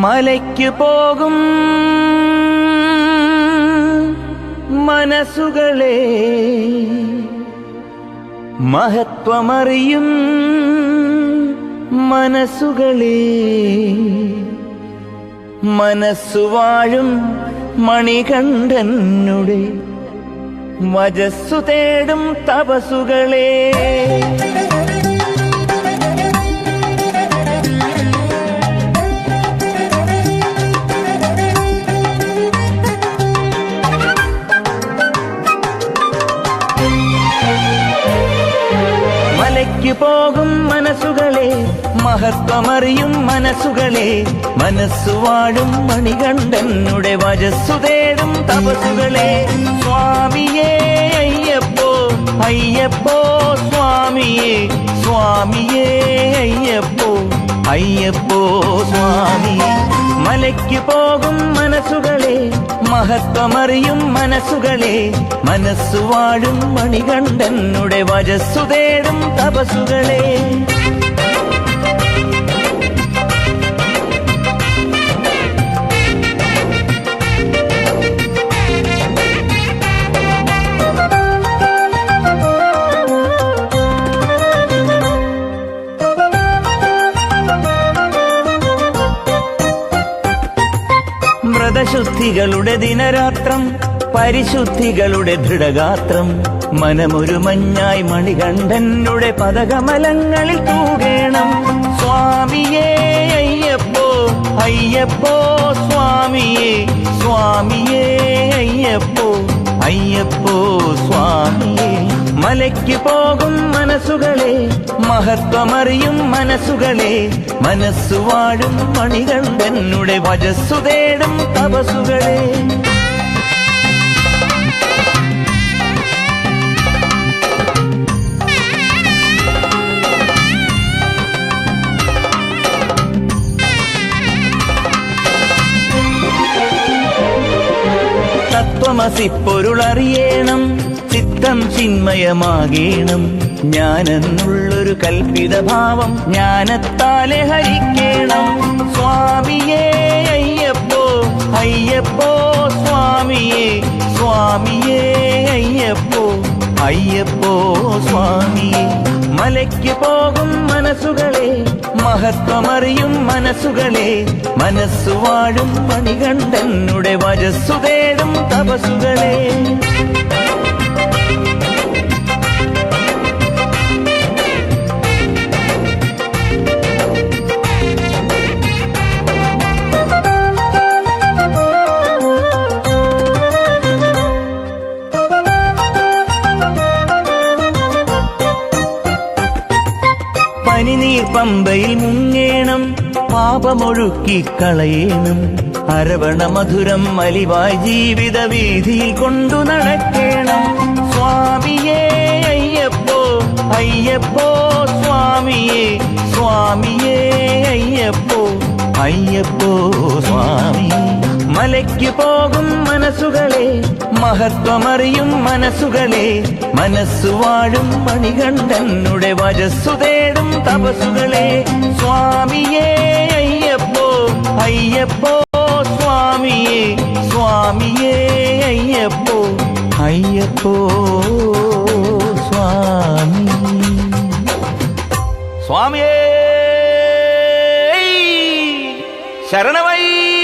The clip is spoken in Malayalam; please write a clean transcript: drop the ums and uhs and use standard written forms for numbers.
മലയ്ക്ക് പോകും മനസ്സുകളെ, മഹത്വമറിയും മനസ്സുകളെ, മനസ്സുവാഴും മണികണ്ഠനുടെ വജസ്സു തേടും തപസ്സുകളെ. മലയ്ക്ക് പോകും മനസ്സുകളെ, മഹത്വമറിയും മനസ്സുകളെ, മനസ്സുവാഴും മണികണ്ഠനുടെ വജസ്സു തേടും തപസ്സുകളെ. സ്വാമിയേ അയ്യപ്പോ അയ്യപ്പോ സ്വാമിയേ, സ്വാമിയേ അയ്യപ്പോ അയ്യപ്പോ സ്വാമിയേ. മലയ്ക്ക് പോകും മനസ്സുകളെ, മഹത്വമറിയും മനസ്സുകളെ, മനസ്സുവാഴും മണികണ്ഠനുടെ വജസ്സു തേടും തപസ്സുകളെ. വ്രതശുദ്ധികളുടെ ദിനരാത്രം, പരിശുദ്ധികളുടെ ദൃഢഗാത്രം, മനമൊരു മഞ്ഞായി മണികണ്ഠനുടെ പദകമലങ്ങളിൽ തൂകേണം. സ്വാമിയേ അയ്യപ്പോ അയ്യപ്പോ സ്വാമിയേ, സ്വാമിയേ അയ്യപ്പോ അയ്യപ്പോ സ്വാമിയേ. മലയ്ക്ക് പോകും മനസ്സുകളെ, മഹത്വമറിയും മനസ്സുകളെ, മനസ്സുവാഴും മണികണ്ഠനുടെ വജസ്സു തേടും തപസ്സുകളെ. തത്വമസി പൊരുളറിയണം, ചിത്തം ചിന്മയമാകേണം, ഞാനെന്നുള്ളൊരു കൽപ്പിത ഭാവം ജ്ഞാനത്താലെ ഹരിക്കേണം. സ്വാമിയേ അയ്യപ്പോ അയ്യപ്പോ സ്വാമിയേ, സ്വാമിയേ അയ്യപ്പോ അയ്യപ്പോ സ്വാമിയേ. മലയ്ക്ക് പോകും മനസ്സുകളെ, മഹത്വമറിയും മനസ്സുകളെ, മനസ്സുവാഴും മണികണ്ഠനുടെ വജസ്സു തേടും തപസ്സുകളെ. പനിനീർ പമ്പയിൽ മുങ്ങേണം, പാപമൊഴുക്കി കളയേണം, അരവണ മധുരം മലിവായി ജീവിത വീതിയിൽ കൊണ്ടു നടക്കേണം. സ്വാമിയേ അയ്യപ്പോ അയ്യപ്പോ സ്വാമിയേ, സ്വാമിയേ അയ്യപ്പോ അയ്യപ്പോ സ്വാമിയേ. മലയ്ക്ക് പോകും മനസ്സുകളെ, മഹത്വമറിയും മനസ്സുകളെ, മനസ്സുവാഴും മണികണ്ഠനുടെ വജസ്സു തേടും തപസ്സുകളെ. സ്വാമിയേ അയ്യപ്പോ അയ്യപ്പോ സ്വാമിയേ, സ്വാമിയേ അയ്യപ്പോ അയ്യപ്പോ സ്വാമി. സ്വാമിയേ ശരണമയ്യ.